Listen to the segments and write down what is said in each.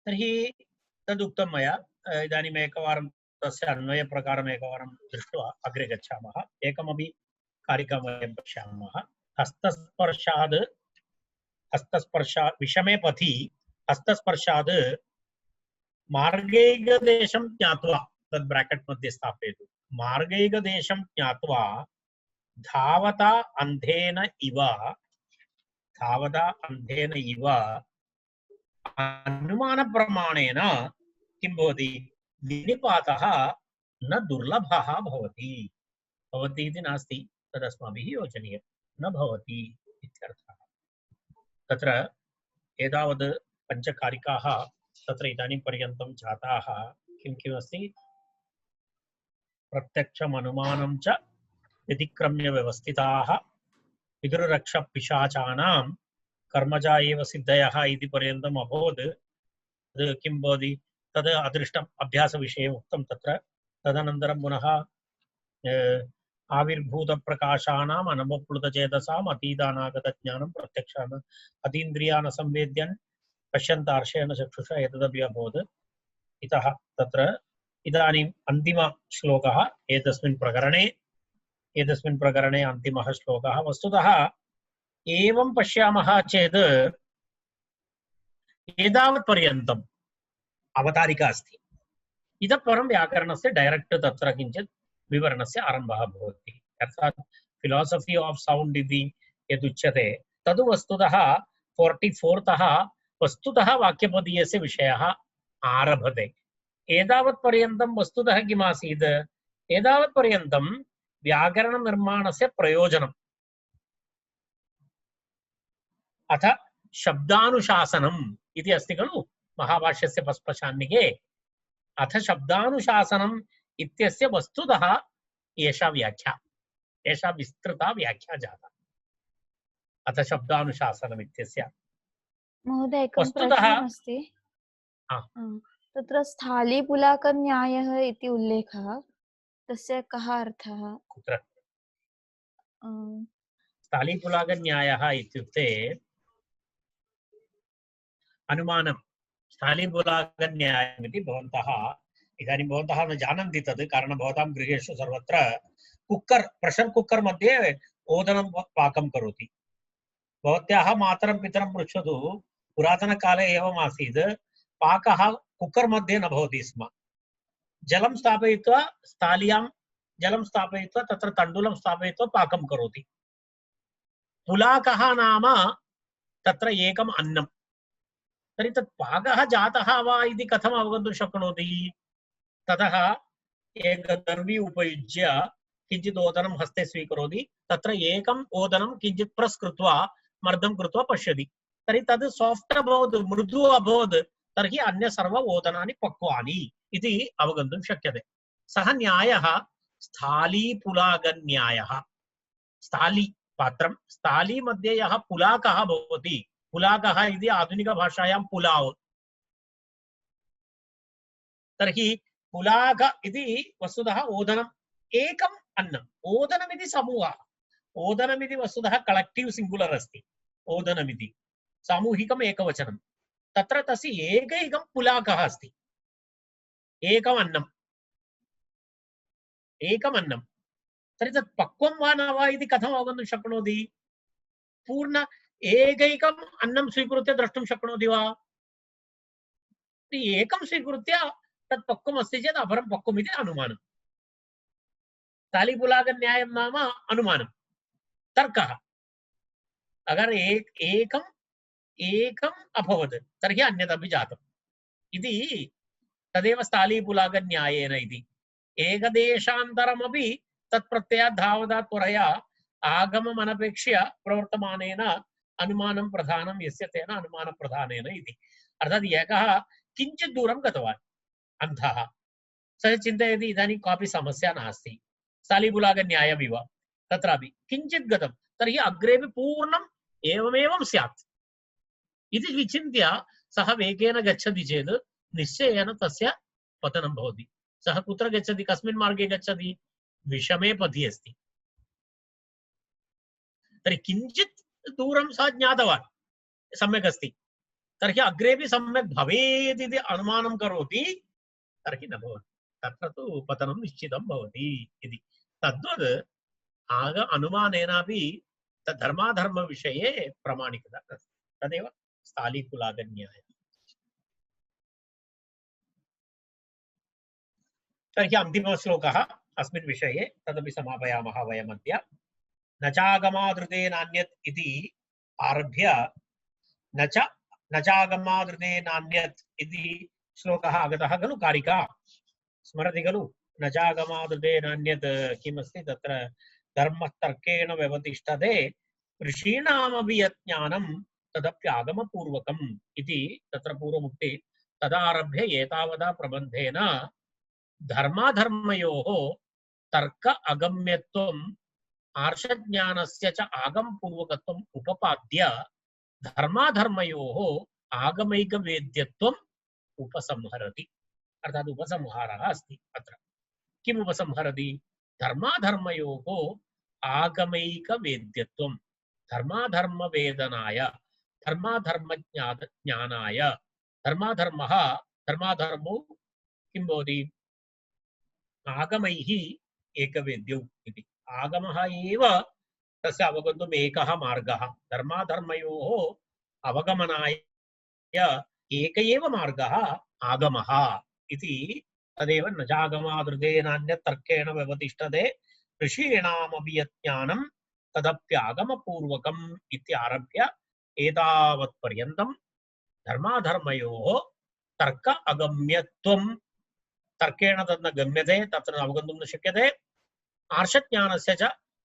तर्हि तदुक्तं मया। इदानीम् एकवारं तस्य अन्वयप्रकारम् एकवारं दृष्ट्वा अग्रे गच्छामः। एकमपि कारिकां वयं पश्यामः। हस्तस्पर्शाद् विषमे पथि हस्तस्पर्शाद् मार्गैकदेशं ज्ञात्वा, तद् ब्राकेट् मध्ये स्थापयतु, मार्गैकदेशं ज्ञात्वा धावता अन्धेन इव अनुमानप्रमाणेन किं भवति, विनिपातः न दुर्लभः भवति। भवति इति नास्ति, तदस्माभिः योजनीयं, न भवति इत्यर्थः। तत्र एतावत् पञ्चकारिकाः तत्र इदानीं पर्यन्तं जाताः। किं किमस्ति, प्रत्यक्षमनुमानं च व्यतिक्रम्य व्यवस्थिताः पितृरक्षपिशाचानां कर्मजा एव सिद्धयः इति पर्यन्तम् अभवत्। तद् किं भवति, तद् अदृष्टम् अभ्यासविषये उक्तं तत्र। तदनन्तरं पुनः आविर्भूतप्रकाशानाम् अनवप्लुतचेतसाम् अतीतानागतज्ञानं प्रत्यक्षान् अतीन्द्रियान् संवेद्यन् पश्यन्तार्षेण चक्षुषा एतदपि अभवत्। इतः तत्र इदानीम् अन्तिमश्लोकः एतस्मिन् प्रकरणे अन्तिमः श्लोकः। वस्तुतः एवं पश्यामः चेत् एतावत् पर्यन्तम् अवतारिका अस्ति। इतः परं व्याकरणस्य डैरेक्ट् तत्र किञ्चित् विवरणस्य आरम्भः भवति। अर्थात् फिलासफी आफ् सौण्ड् इति यदुच्यते तद् वस्तुतः 44 तः वस्तुतः वाक्यपदीयस्य विषयः आरभते। एतावत् पर्यन्तं वस्तुतः किमासीत्, एतावत् पर्यन्तं व्याकरणनिर्माणस्य प्रयोजनम्, अथ शब्दानुशासनम् इति अस्ति खलु महाभाष्यस्य पस्पशान्निके। अथ शब्दानुशासनम् इत्यस्य वस्तुतः एषा व्याख्या, एषा विस्तृता व्याख्या जाता। अथ शब्दानुशासनम् इत्यस्य महोदय एकं वस्तुतः प्रश्नमस्ति। तत्र स्थालीपुलाकन्यायः इति उल्लेखः, तस्य कः अर्थः? कुत्र स्थालीपुलाकन्यायः इत्युक्ते अनुमानं। स्थालीपुलाकन्यायमिति भवन्तः इदानीं भवन्तः न जानन्ति तद्, कारणं भवतां गृहेषु सर्वत्र कुक्कर्, प्रेशर् कुक्कर् मध्ये ओदनं पाकं करोति। भवत्याः मातरं पितरं पृच्छतु, पुरातनकाले एवम् आसीत्, पाकः कुक्कर् मध्ये न भवति स्म। जलं स्थापयित्वा स्थाल्यां जलं स्थापयित्वा तत्र तण्डुलं स्थापयित्वा पाकं करोति। पुलाकः नाम तत्र एकम् अन्नं। तर्हि तत् पाकः जातः वा इति कथम् अवगन्तुं शक्नोति? ततः एकं दर्वी उपयुज्य किञ्चित् ओदनं हस्ते स्वीकरोति, तत्र एकम् ओदनं किञ्चित् प्रेस् कृत्वा मर्दं कृत्वा पश्यति। तर्हि तद् साफ्ट् अभवत्, मृदु अभवत्, तर्हि अन्य सर्व ओदनानि पक्वानि इति अवगन्तुं शक्यते। सः न्यायः स्थालीपुलाकन्यायः। स्थाली पात्रं, स्थाली मध्ये यः पुलाकः भवति, पुलाकः इति आधुनिकभाषायां पुलाव्। तर्हि पुलाक इति वस्तुतः ओदनम्, एकम् अन्नम्। ओदनमिति समूहः, ओदनमिति वस्तुतः कलेक्टिव् सिङ्गुलर् अस्ति। ओदनमिति सामूहिकम् एकवचनं, तत्र तस्य एकैकं पुलाकः अस्ति। एकम् अन्नम्, एकम् अन्नं। तर्हि तत् पक्वं वा न वा इति कथम् अवगन्तुं शक्नोति? पूर्ण एकैकम् अन्नं स्वीकृत्य द्रष्टुं शक्नोति वा? एकं स्वीकृत्य तत् पक्वम् अस्ति चेत् अपरं पक्वम् इति अनुमानं। स्थालीपुलाकन्यायं नाम अनुमानं, तर्कः। अगर एकम् अभवत् तर्हि अन्यदपि जातम् इति तदेव स्थालीपुलाकन्यायेन इति। एकदेशान्तरमपि तत्प्रत्ययात् धावदात् त्वरया आगममनपेक्ष्य प्रवर्तमानेन अनुमानं प्रधानं यस्य तेन अनुमानप्रधानेन इति। अर्थात् एकः किञ्चित् दूरं गतवान् अन्धः, सः चिन्तयति इदानीं कापि समस्या नास्ति, स्थालीपुलाकन्यायमिव तत्रापि किञ्चित् गतं, तर्हि अग्रेपि पूर्णम् एवमेवं स्यात् इति विचिन्त्य सः वेगेन गच्छति चेत् निश्चयेन तस्य पतनं भवति। सः कुत्र गच्छति, कस्मिन् मार्गे गच्छति? विषमे पथि अस्ति। तर्हि किञ्चित् दूरं सः ज्ञातवान्, सम्यक् अस्ति, तर्हि अग्रेपि सम्यक् भवेत् इति अनुमानं करोति तर्हि न भवति, तत्र तु पतनं निश्चितं भवति इति। तद्वत् अनुमानेनापि धर्माधर्मविषये प्रामाणिकता अस्ति, तदेव स्थालीकुलागन्यायः। तर्हि अन्तिमः श्लोकः अस्मिन् विषये, तदपि समापयामः वयमद्य। न चागमादृते नान्यत् इति आरभ्य न चागमादृते नान्यत् इति श्लोकः आगतः खलु कारिका, स्मरति खलु? न चागमादृते नान्यत् किमस्ति तत्र? धर्मतर्केण व्यवतिष्ठते ऋषीणामपि यत् ज्ञानं तदप्यागमपूर्वकम् इति तत्र पूर्वमुक्ति। तदारभ्य एतावता प्रबन्धेन धर्माधर्मयोः तर्क अगम्यत्वम् आर्षज्ञानस्य च आगमपूर्वकत्वम् उपपाद्य धर्माधर्मयोः आगमैकवेद्यत्वम् उपसंहरति। अर्थात् उपसंहारः अस्ति अत्र। किम् उपसंहरति? धर्माधर्मयोः आगमैकवेद्यत्वं, धर्माधर्मवेदनाय, धर्माधर्मज्ञानाय। धर्माधर्मो किं भवति? आगमैः एकवेद्यौ इति। आगमः एव तस्य अवगन्तुम् एकः मार्गः। धर्माधर्मयोः अवगमनाय एक एव मार्गः आगमः इति। तदेव न चागमादृते नान्यत् तर्केण व्यवतिष्ठते ऋषीणामपि यत् ज्ञानं तदप्यागमपूर्वकम् इत्यारभ्य एतावत्पर्यन्तं धर्माधर्मयोः तर्क अगम्यत्वं, तर्केण तद् न गम्यते, तत्र अवगन्तुं न शक्यते। आर्षज्ञानस्य च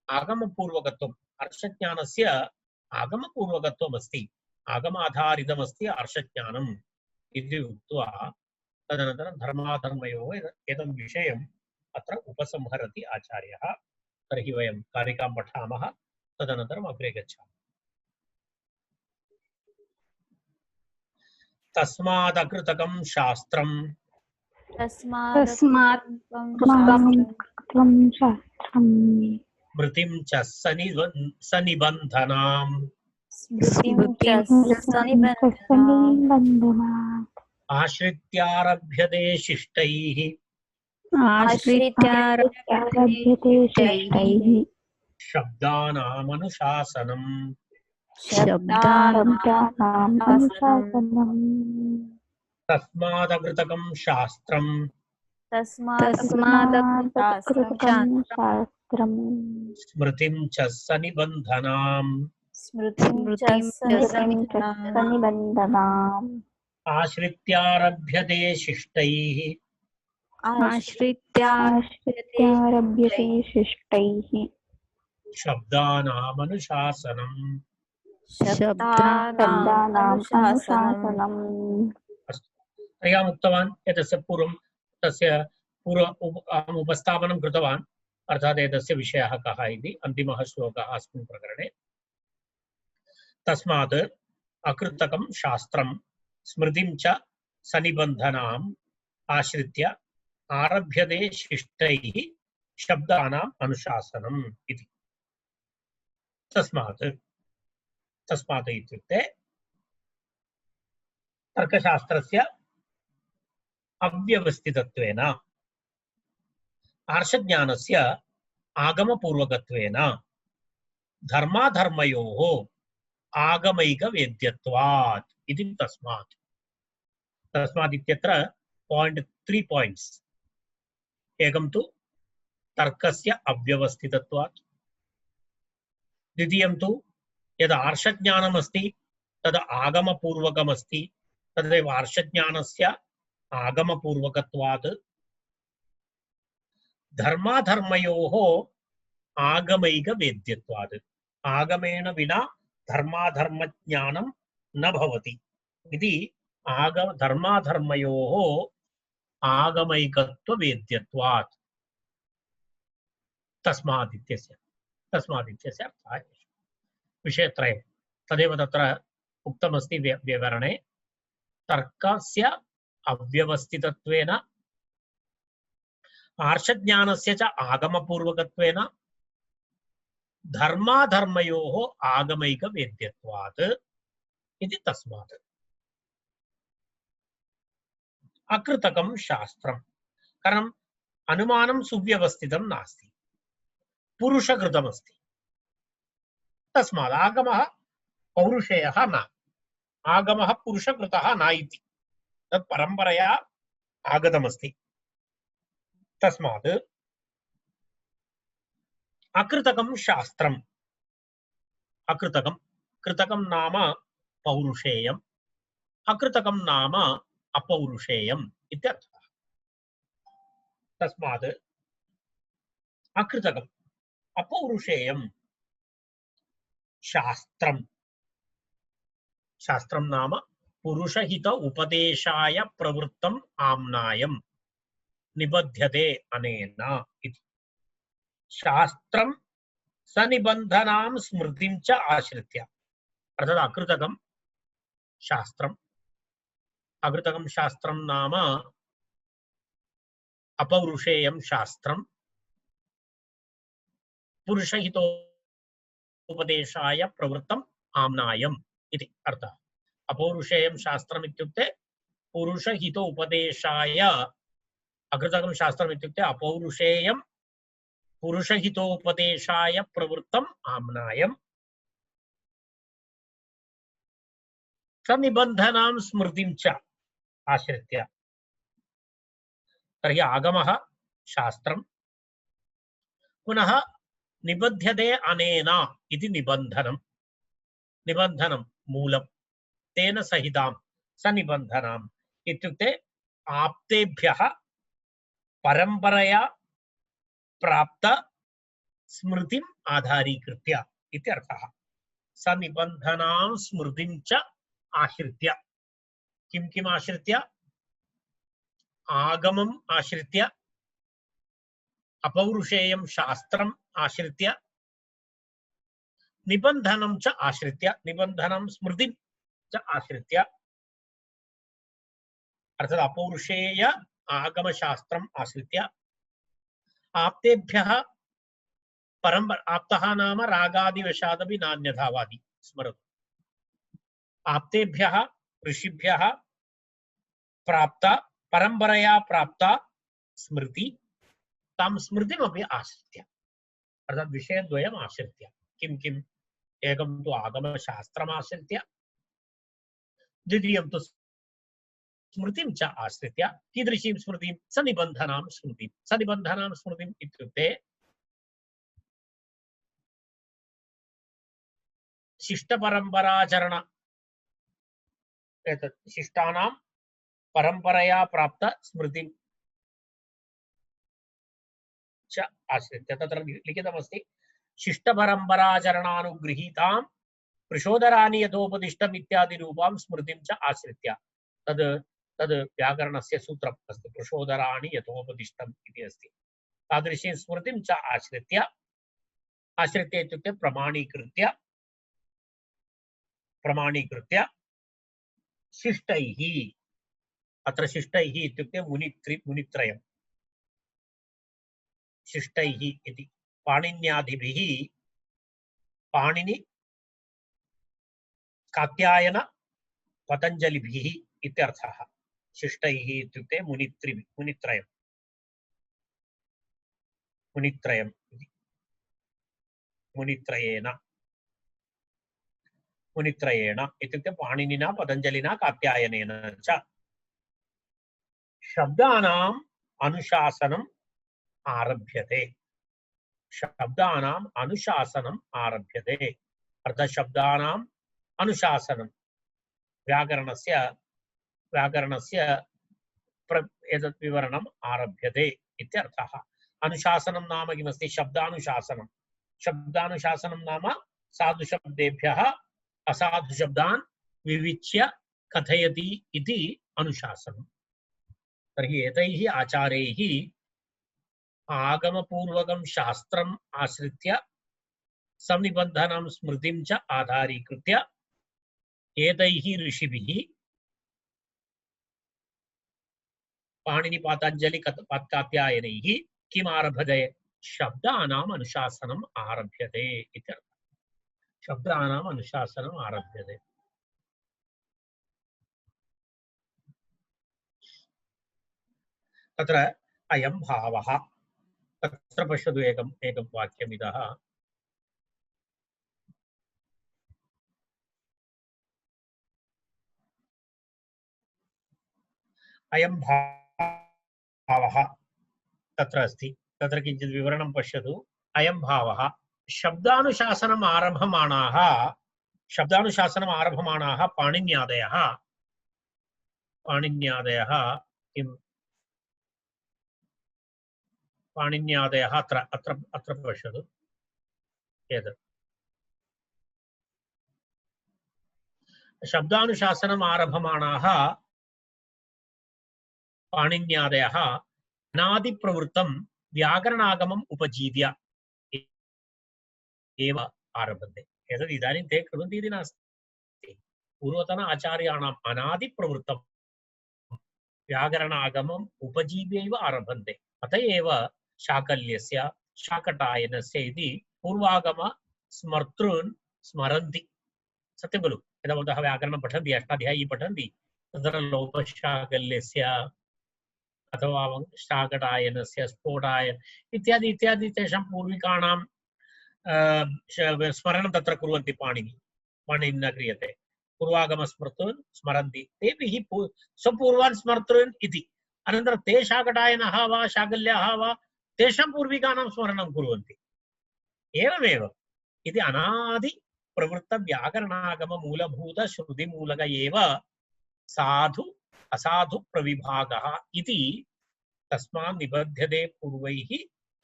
आगमपूर्वकत्वम्, आर्षज्ञानस्य आगमपूर्वकत्वम् अस्ति, आगमाधारितमस्ति आर्षज्ञानम् इति उक्त्वा तदनन्तरं धर्माधर्मयोः एतं विषयम् अत्र उपसंहरति आचार्यः। तर्हि वयं कारिकां पठामः, तदनन्तरम् अग्रे गच्छामः। तस्मादकृतकं शास्त्रं स्मृतिं च सनिबन्धनाम् आश्रित्यारभ्यते शिष्टैः शब्दानामनुशासनम्। तस्मादकृतकं शास्त्रं स्मृतिं च सनिबन्धनाम् आश्रित्यारभ्यते शिष्टैः शब्दानामनुशासनम्। अहम् उक्तवान् एतस्य पूर्वं अहम् उपस्थापनं कृतवान्, अर्थात् एतस्य विषयः कः इति। अन्तिमः श्लोकः अस्मिन् प्रकरणे। तस्मात् अकृतकं शास्त्रं स्मृतिं च सनिबन्धनाम् आश्रित्य आरभ्यते शिष्टैः शब्दानाम् अनुशासनम् इति। तस्मात् इत्युक्ते तर्कशास्त्रस्य अव्यवस्थितत्वेन, आर्षज्ञानस्य आगमपूर्वकत्वेन, धर्माधर्मयोः आगमैकवेद्यत्वात् इति। तस्मात् इत्यत्र 3 पायिण्ट्स्। एकं तु तर्कस्य अव्यवस्थितत्वात्, द्वितीयं तु यद् आर्षज्ञानमस्ति तद् आगमपूर्वकमस्ति, तदेव आर्षज्ञानस्य आगमपूर्वकत्वात्, धर्माधर्मयोः आगमैकवेद्यत्वात्, आगमेन विना धर्माधर्मज्ञानं न भवति इति। धर्माधर्मयोः आगमैकत्ववेद्यत्वात्। तस्मात् इत्यस्य अर्थः विषयत्रयं तदेव तत्र उक्तमस्ति विवरणे। तर्कस्य अव्यवस्थितत्वेन, आर्षज्ञानस्य च आगमपूर्वकत्वेन, धर्माधर्मयोः आगमैकवेद्यत्वात् इति। तस्मात् अकृतकं शास्त्रम् कारणम् अनुमानं सुव्यवस्थितं नास्ति पुरुषकृतमस्ति तस्मात् आगमः पौरुषेयः न आगमः पुरुषकृतः न इति तत् परम्परया आगतमस्ति तस्मात् अकृतकं शास्त्रम् अकृतकं कृतकं नाम पौरुषेयम् अकृतकं नाम अपौरुषेयम् इत्यर्थः तस्मात् अकृतकम् अपौरुषेयं शास्त्रम् शास्त्रं नाम पुरुषहित उपदेशाय प्रवृत्तम् आम्नायम् निबध्यते अनेन इति शास्त्रं सनिबन्धनां स्मृतिं च आश्रित्य अर्थात् अकृतकं शास्त्रं नाम अपौरुषेयं शास्त्रं पुरुषहितोपदेशाय प्रवृत्तम् आम्नायम् इति अर्थः अपौरुषेयं शास्त्रम् इत्युक्ते पुरुषहितोपदेशाय अकृतकं शास्त्रम् इत्युक्ते अपौरुषेयं पुरुषहितोपदेशाय प्रवृत्तम् आम्नायम् सनिबन्धनां स्मृतिं च आश्रित्य तर्हि आगमः शास्त्रं पुनः निबध्यते अनेन इति निबन्धनं मूलं तेन सहितां सनिबन्धनाम् इत्युक्ते आप्तेभ्यः परम्परया प्राप्त स्मृतिम् आधारीकृत्य इत्यर्थः सनिबन्धनां स्मृतिं च आश्रित्य किं किम् आश्रित्य आगमम् आश्रित्य अपौरुषेयं शास्त्रम् आश्रित्य निबन्धनं च आश्रित्य निबन्धनं स्मृतिं च आश्रित्य अर्थात् अपौरुषेय आगमशास्त्रम् आश्रित्य आप्तेभ्यः आप्तः नाम रागादिवशादपि नान्यथावादी स्मरतु आप्तेभ्यः ऋषिभ्यः प्राप्त परम्परया प्राप्त स्मृति तां स्मृतिमपि आश्रित्य अर्थात् विषयद्वयम् आश्रित्य किं किम् एकं तु आगमशास्त्रमाश्रित्य द्वितीयं तु स्मृतिं च आश्रित्य कीदृशीं स्मृतिं सनिबन्धनां स्मृतिम् इत्युक्ते शिष्टपरम्पराचरण एतत् शिष्टानां परम्परया प्राप्त स्मृतिं च आश्रित्य तत्र लिखितमस्ति शिष्टपरम्पराचरणानुगृहीतां प्रचोदराणि यथोपदिष्टम् इत्यादि रूपां स्मृतिं च आश्रित्य तद् व्याकरणस्य सूत्रम् अस्ति प्रचोदराणि यथोपदिष्टम् इति अस्ति तादृशीं स्मृतिं च आश्रित्य इत्युक्ते प्रमाणीकृत्य शिष्टैः अत्र शिष्टैः इत्युक्ते मुनित्रयम् शिष्टैः इति पाणिन्यादिभिः पाणिनि कात्यायन पतञ्जलिभिः इत्यर्थः शिष्टैः इत्युक्ते मुनित्रयम् मुनित्रयेण इत्युक्ते पाणिनिना पतञ्जलिना कात्यायनेन च शब्दानाम् अनुशासनम् आरभ्यते अर्थात् शब्दानाम् अनुशासनं व्याकरणस्य एतत् विवरणम् आरभ्यते इत्यर्थः अनुशासनं नाम किमस्ति शब्दानुशासनं नाम साधुशब्देभ्यः असाधुशब्दान् विविच्य कथयति इति अनुशासनम् तर्हि एतैः आचार्यैः आगमपूर्वकं शास्त्रम् आश्रित्य सनिबन्धनां स्मृतिं च आधारीकृत्य एतैः ऋषिभिः पाणिनिपातञ्जलि कात्यायनैः किम् आरभते शब्दानाम् अनुशासनम् आरभ्यते इत्यर्थः शब्दानाम् अनुशासनम् आरभ्यते तत्र अयं भावः तत्र पश्यतु एकं वाक्यमिदः अयं भावः तत्र अस्ति तत्र किञ्चित् विवरणं पश्यतु अयं भावः शब्दानुशासनम् आरभमाणाः पाणिन्यादयः किं पाणिन्यादयः अत्र अत्र अत्र पश्यतु एतत् शब्दानुशासनम् आरभमाणाः पाणिन्यादयः अनादिप्रवृत्तं व्याकरणागमम् उपजीव्य एव आरभन्ते एतद् इदानीं ते कुर्वन्ति इति नास्ति पूर्वतन आचार्याणाम् अनादिप्रवृत्तं व्याकरणागमम् उपजीव्यैव आरभन्ते अत एव शाकल्यस्य शाकटायनस्य इति पूर्वागम स्मर्तॄन् स्मरन्ति सत्यं खलु यदा भवन्तः व्याकरणं पठन्ति अष्टाध्यायी पठन्ति तत्र लोपशाकल्यस्य अथवा शाकटायनस्य स्फोटायन इत्यादि इत्यादि तेषां पूर्विकाणां स्मरणं तत्र कुर्वन्ति पाणिनिना क्रियते पूर्वागमस्मृतॄन् स्मरन्ति तेपि स्वपूर्वान् स्मर्तॄन् इति अनन्तरं ते शाकटायनः वा शाकल्याः वा तेषां पूर्विकाणां स्मरणं कुर्वन्ति एवमेव इति अनादि प्रवृत्तव्याकरणागममूलभूतश्रुतिमूलक एव साधु असाधु प्रविभागः इति तस्मात् निबध्यते पूर्वैः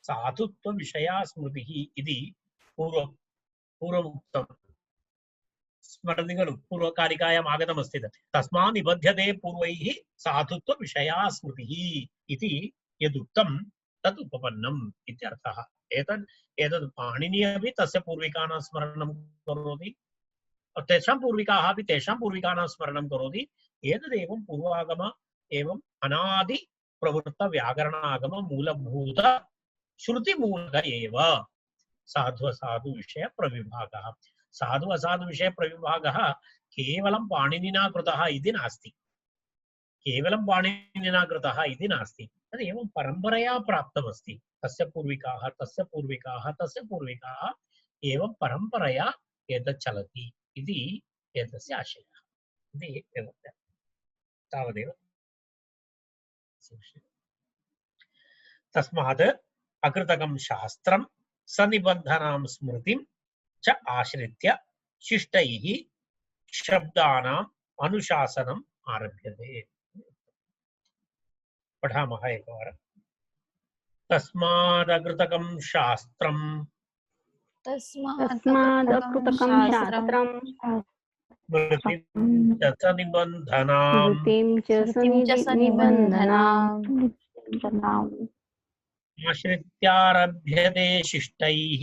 साधुत्वविषया स्मृतिः इति पूर्वमुक्तं स्मरति खलु पूर्वकारिकायाम् आगतमस्ति तस्मात् निबध्यते पूर्वैः साधुत्वविषया स्मृतिः इति यदुक्तं तत् उपपन्नम् इत्यर्थः एतद् पाणिनिः अपि तस्य पूर्विकाणां स्मरणं करोति तेषां पूर्विकाः अपि तेषां पूर्विकाणां स्मरणं करोति एतदेवं पूर्वागम एवम् अनादि प्रवृत्त व्याकरणागम मूलभूत श्रुतिमूलक एव साधु असाधु विषय प्रविभागः साधु असाधु विषय प्रविभागः केवलं पाणिनिना कृतः इति नास्ति केवलं पाणिनिना कृतः इति नास्ति तद् एवं परम्परया प्राप्तमस्ति तस्य पूर्विकाः तस्य पूर्विकाः तस्य पूर्विकाः एवं परम्परया एतत् चलति इति एतस्य आशयः इति तावदेव तस्मात् अकृतकं शास्त्रं सनिबन्धनां स्मृतिं च आश्रित्य शिष्टैः शब्दानाम् अनुशासनम् आरभ्यते पठामः एकवारं तस्मादकृतकं शास्त्रं स्मृतिं च सनिबन्धनाम् आश्रित्यारभ्यते शिष्टैः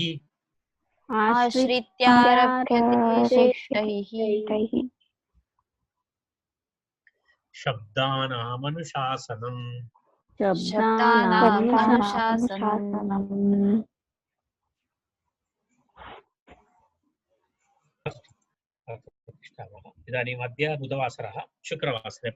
शब्दानामनुशासनम् इदानीम् अद्य बुधवासरः शुक्रवासरे